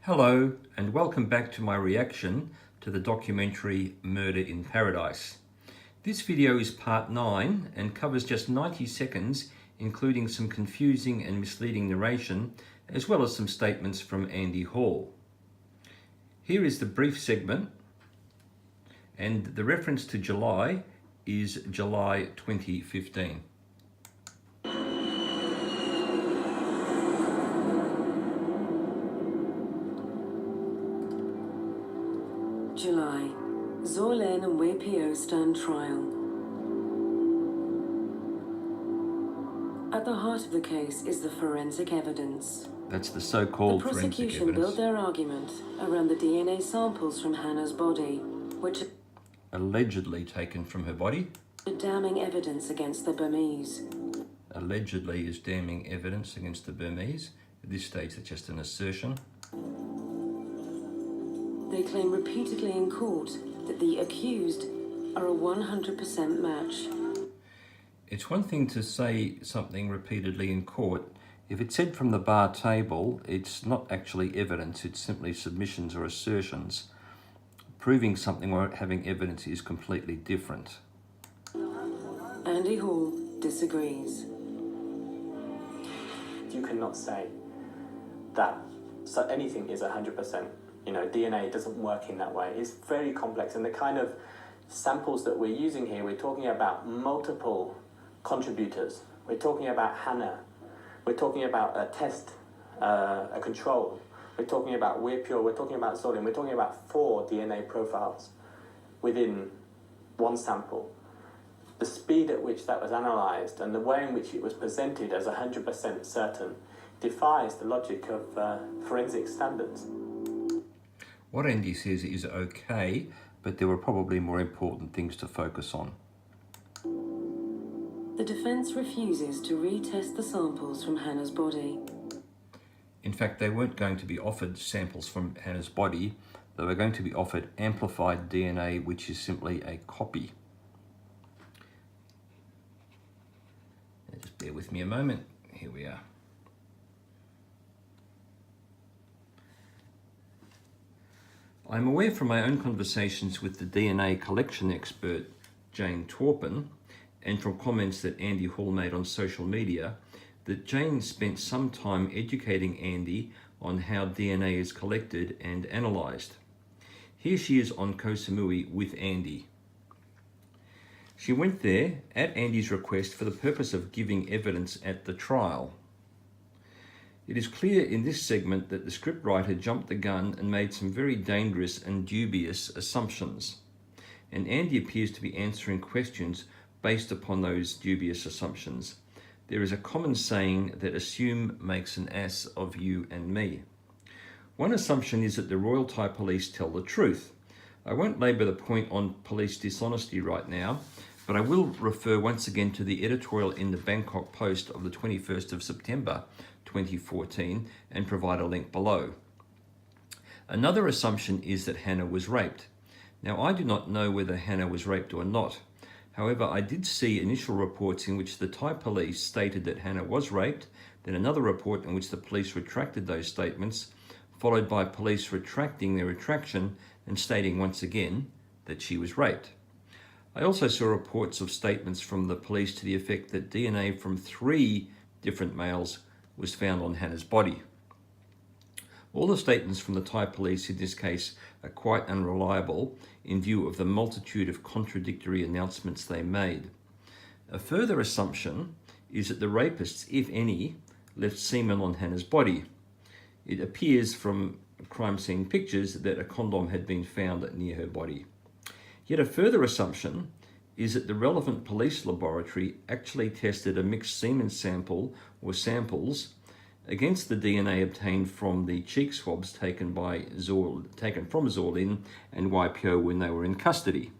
Hello and welcome back to my reaction to the documentary Murder in Paradise. This video is part 9 and covers just 90 seconds, including some confusing and misleading narration, as well as some statements from Andy Hall. Here is the brief segment, and the reference to July is July 2015. July. Zorlen and WPO stand trial. At the heart of the case is the forensic evidence. That's the so-called The forensic prosecution evidence. built their argument around the DNA samples from Hannah's body, which Allegedly taken from her body. are damning evidence against the Burmese. Allegedly is damning evidence against the Burmese. At this stage, it's just an assertion. They claim repeatedly in court that the accused are a 100% match. It's one thing to say something repeatedly in court. If it's said from the bar table, it's not actually evidence, it's simply submissions or assertions. Proving something or having evidence is completely different. Andy Hall disagrees. You cannot say that anything is 100%. DNA doesn't work in that way. It's very complex, and the kind of samples that we're using here, we're talking about multiple contributors. We're talking about Hannah. We're talking about a test, a control. We're talking about We're Pure. We're talking about Zorlen. We're talking about 4 DNA profiles within one sample. The speed at which that was analysed and the way in which it was presented as 100% certain defies the logic of forensic standards. What Andy says is okay, but there were probably more important things to focus on. The defence refuses to retest the samples from Hannah's body. In fact, they weren't going to be offered samples from Hannah's body. They were going to be offered amplified DNA, which is simply a copy. Just bear with me a moment. Here we are. I'm aware from my own conversations with the DNA collection expert, Jane Taupin, and from comments that Andy Hall made on social media, that Jane spent some time educating Andy on how DNA is collected and analysed. Here she is on Koh Samui with Andy. She went there at Andy's request for the purpose of giving evidence at the trial. It is clear in this segment that the scriptwriter jumped the gun and made some very dangerous and dubious assumptions. And Andy appears to be answering questions based upon those dubious assumptions. There is a common saying that assume makes an ass of you and me. One assumption is that the Royal Thai Police tell the truth. I won't labour the point on police dishonesty right now, but I will refer once again to the editorial in the Bangkok Post of the 21st of September 2014 and provide a link below. Another assumption is that Hannah was raped. Now, I do not know whether Hannah was raped or not. However, I did see initial reports in which the Thai police stated that Hannah was raped, then another report in which the police retracted those statements, followed by police retracting their retraction and stating once again that she was raped. I also saw reports of statements from the police to the effect that DNA from 3 different males was found on Hannah's body. All the statements from the Thai police in this case are quite unreliable in view of the multitude of contradictory announcements they made. A further assumption is that the rapists, if any, left semen on Hannah's body. It appears from crime scene pictures that a condom had been found near her body. Yet a further assumption is that the relevant police laboratory actually tested a mixed semen sample or samples against the DNA obtained from the cheek swabs taken from Zorlen and YPO when they were in custody.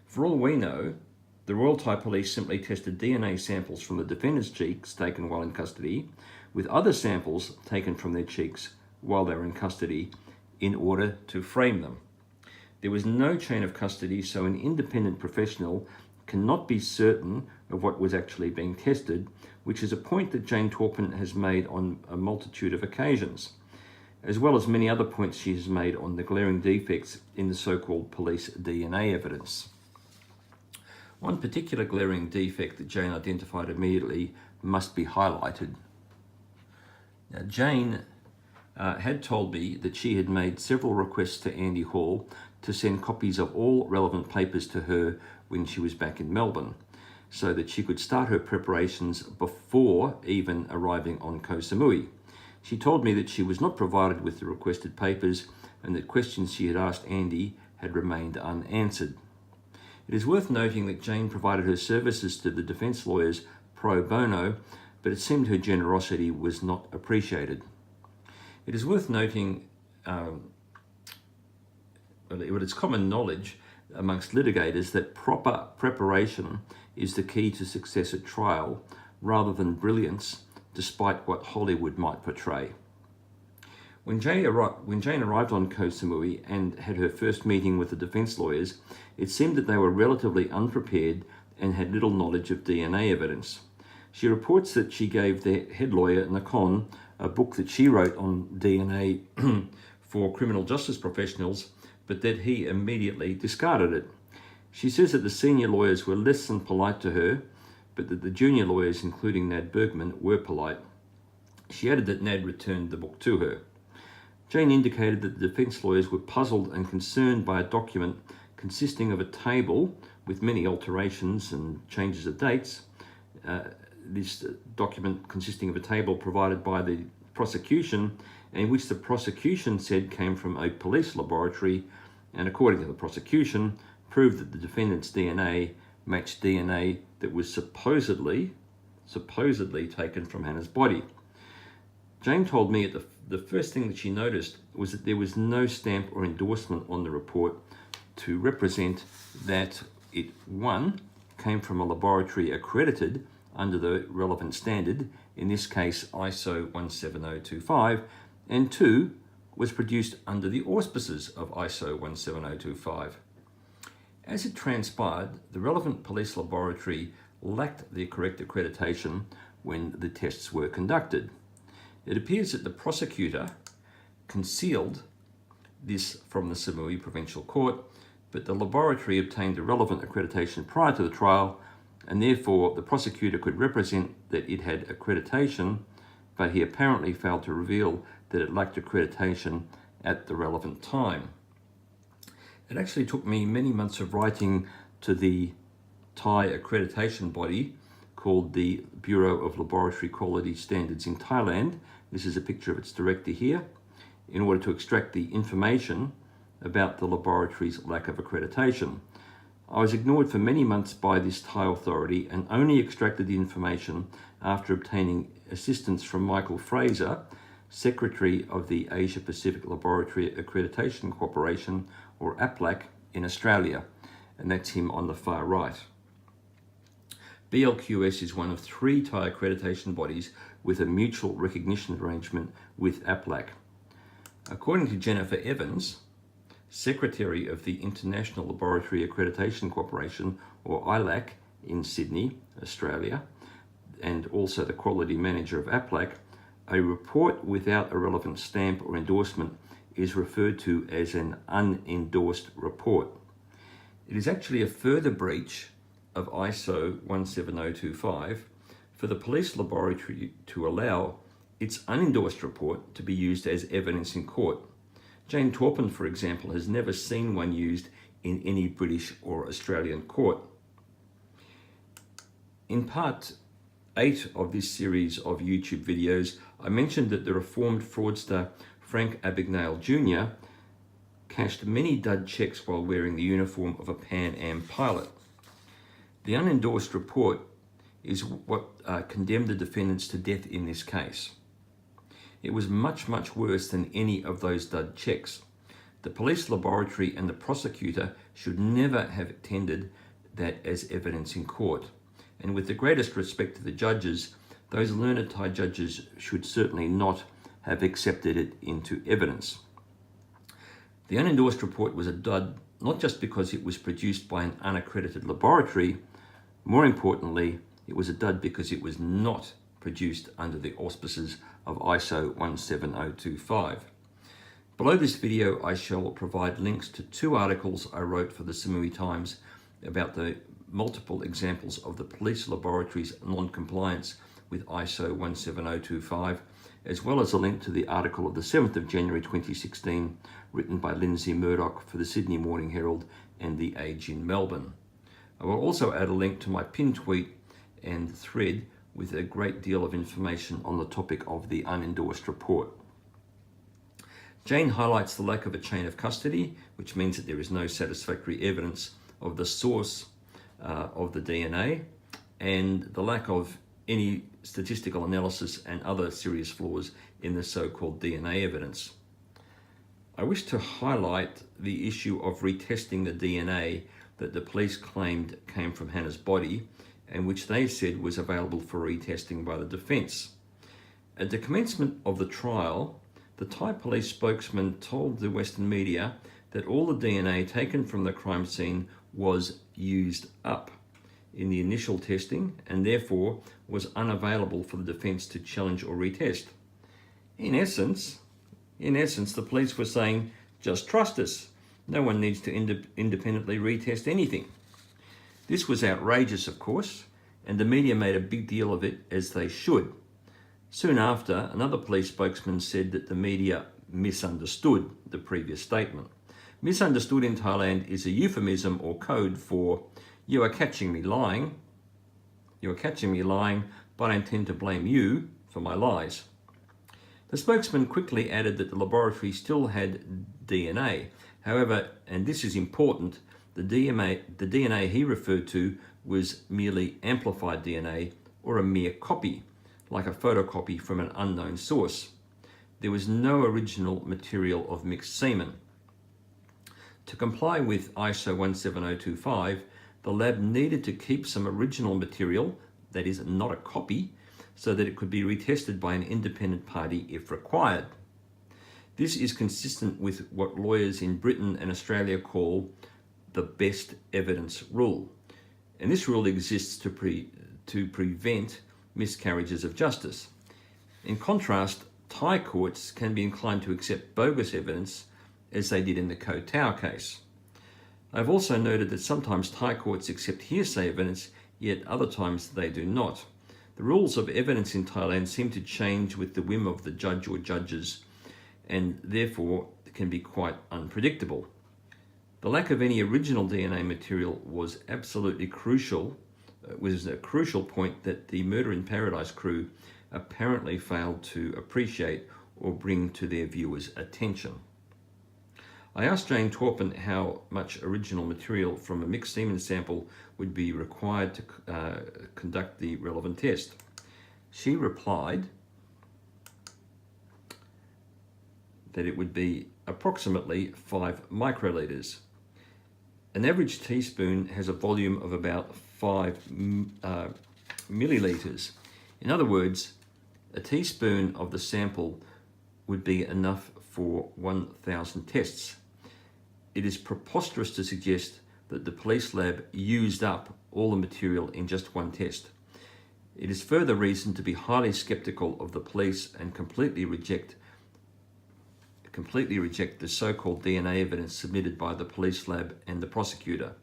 For all we know, the Royal Thai Police simply tested DNA samples from the defendant's cheeks taken while in custody with other samples taken from their cheeks while they were in custody in order to frame them. There was no chain of custody, so an independent professional cannot be certain of what was actually being tested, which is a point that Jane Taupin has made on a multitude of occasions. as well as many other points she has made on the glaring defects in the so-called police DNA evidence. One particular glaring defect that Jane identified immediately must be highlighted. Now, Jane had told me that she had made several requests to Andy Hall to send copies of all relevant papers to her when she was back in Melbourne, so that she could start her preparations before even arriving on Koh Samui. She told me that she was not provided with the requested papers and that questions she had asked Andy had remained unanswered. It is worth noting that Jane provided her services to the defence lawyers pro bono, but it seemed her generosity was not appreciated. It is worth noting, it's common knowledge amongst litigators that proper preparation is the key to success at trial, rather than brilliance, despite what Hollywood might portray. When Jane arrived on Koh Samui and had her first meeting with the defence lawyers, it seemed that they were relatively unprepared and had little knowledge of DNA evidence. She reports that she gave their head lawyer, Nakon, a book that she wrote on DNA for criminal justice professionals, but that he immediately discarded it. She says that the senior lawyers were less than polite to her, but that the junior lawyers, including Nad Bergman, were polite. She added that Nad returned the book to her. Jane indicated that the defence lawyers were puzzled and concerned by a document consisting of a table with many alterations and changes of dates. This document consisting of a table provided by the prosecution, in which the prosecution said came from a police laboratory, and according to the prosecution, proved that the defendant's DNA matched DNA that was supposedly taken from Hannah's body. Jane told me that the first thing that she noticed was that there was no stamp or endorsement on the report to represent that it, one, came from a laboratory accredited under the relevant standard, in this case ISO 17025, and two, was produced under the auspices of ISO 17025. As it transpired, the relevant police laboratory lacked the correct accreditation when the tests were conducted. It appears that the prosecutor concealed this from the Samui Provincial Court, but the laboratory obtained the relevant accreditation prior to the trial, and therefore the prosecutor could represent that it had accreditation, but he apparently failed to reveal that it lacked accreditation at the relevant time. It actually took me many months of writing to the Thai accreditation body called the Bureau of Laboratory Quality Standards in Thailand. This is a picture of its director here, in order to extract the information about the laboratory's lack of accreditation. I was ignored for many months by this Thai authority and only extracted the information after obtaining assistance from Michael Fraser, Secretary of the Asia Pacific Laboratory Accreditation Corporation, or APLAC, in Australia, and that's him on the far right. BLQS is one of 3 Thai accreditation bodies with a mutual recognition arrangement with APLAC. According to Jennifer Evans, Secretary of the International Laboratory Accreditation Corporation, or ILAC, in Sydney, Australia, and also the Quality Manager of APLAC, a report without a relevant stamp or endorsement is referred to as an unendorsed report. It is actually a further breach of ISO 17025 for the police laboratory to allow its unendorsed report to be used as evidence in court. Jane Taupin, for example, has never seen one used in any British or Australian court. In part 8 of this series of YouTube videos, I mentioned that the reformed fraudster Frank Abagnale Jr. cashed many dud checks while wearing the uniform of a Pan Am pilot. The unendorsed report is what condemned the defendants to death in this case. It was much, much worse than any of those dud checks. The police laboratory and the prosecutor should never have tendered that as evidence in court. And with the greatest respect to the judges, those learned Thai judges should certainly not have accepted it into evidence. The unendorsed report was a dud, not just because it was produced by an unaccredited laboratory. More importantly, it was a dud because it was not produced under the auspices of ISO 17025. Below this video, I shall provide links to 2 articles I wrote for the Samui Times about the multiple examples of the police laboratory's non-compliance with ISO 17025, as well as a link to the article of the 7th of January 2016, written by Lindsay Murdoch for the Sydney Morning Herald and The Age in Melbourne. I will also add a link to my pinned tweet and thread with a great deal of information on the topic of the unendorsed report. Jane highlights the lack of a chain of custody, which means that there is no satisfactory evidence of the source of the DNA, and the lack of any statistical analysis and other serious flaws in the so-called DNA evidence. I wish to highlight the issue of retesting the DNA that the police claimed came from Hannah's body and which they said was available for retesting by the defence. At the commencement of the trial, the Thai police spokesman told the Western media that all the DNA taken from the crime scene was used up in the initial testing and therefore was unavailable for the defence to challenge or retest. In essence, the police were saying, just trust us. No one needs to independently retest anything. This was outrageous, of course, and the media made a big deal of it, as they should. Soon after, another police spokesman said that the media misunderstood the previous statement. Misunderstood in Thailand is a euphemism or code for, you are catching me lying. You are catching me lying, but I intend to blame you for my lies. The spokesman quickly added that the laboratory still had DNA. However, and this is important, the DNA he referred to was merely amplified DNA or a mere copy, like a photocopy from an unknown source. There was no original material of mixed semen. To comply with ISO 17025, the lab needed to keep some original material, that is not a copy, so that it could be retested by an independent party if required. This is consistent with what lawyers in Britain and Australia call the best evidence rule. And this rule exists to prevent miscarriages of justice. In contrast, Thai courts can be inclined to accept bogus evidence, as they did in the Koh Tao case. I've also noted that sometimes Thai courts accept hearsay evidence, yet other times they do not. The rules of evidence in Thailand seem to change with the whim of the judge or judges, and therefore can be quite unpredictable. The lack of any original DNA material was absolutely crucial. It was a crucial point that the Murder in Paradise crew apparently failed to appreciate or bring to their viewers' attention. I asked Jane Taupin how much original material from a mixed semen sample would be required to conduct the relevant test. She replied that it would be approximately 5 microliters. An average teaspoon has a volume of about 5 milliliters. In other words, a teaspoon of the sample would be enough for 1,000 tests. It is preposterous to suggest that the police lab used up all the material in just one test. It is further reason to be highly skeptical of the police and completely reject the so-called DNA evidence submitted by the police lab and the prosecutor.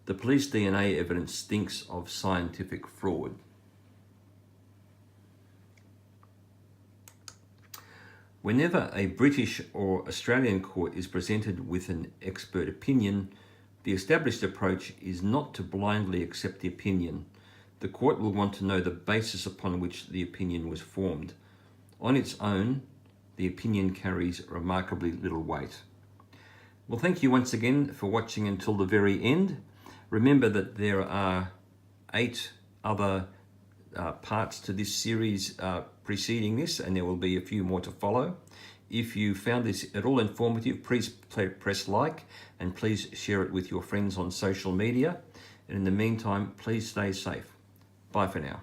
The police DNA evidence stinks of scientific fraud. Whenever a British or Australian court is presented with an expert opinion, the established approach is not to blindly accept the opinion. The court will want to know the basis upon which the opinion was formed. On its own, the opinion carries remarkably little weight. Well, thank you once again for watching until the very end. Remember that there are 8 other parts to this series preceding this, and there will be a few more to follow. If you found this at all informative, please press like and please share it with your friends on social media. And in the meantime, please stay safe. Bye for now.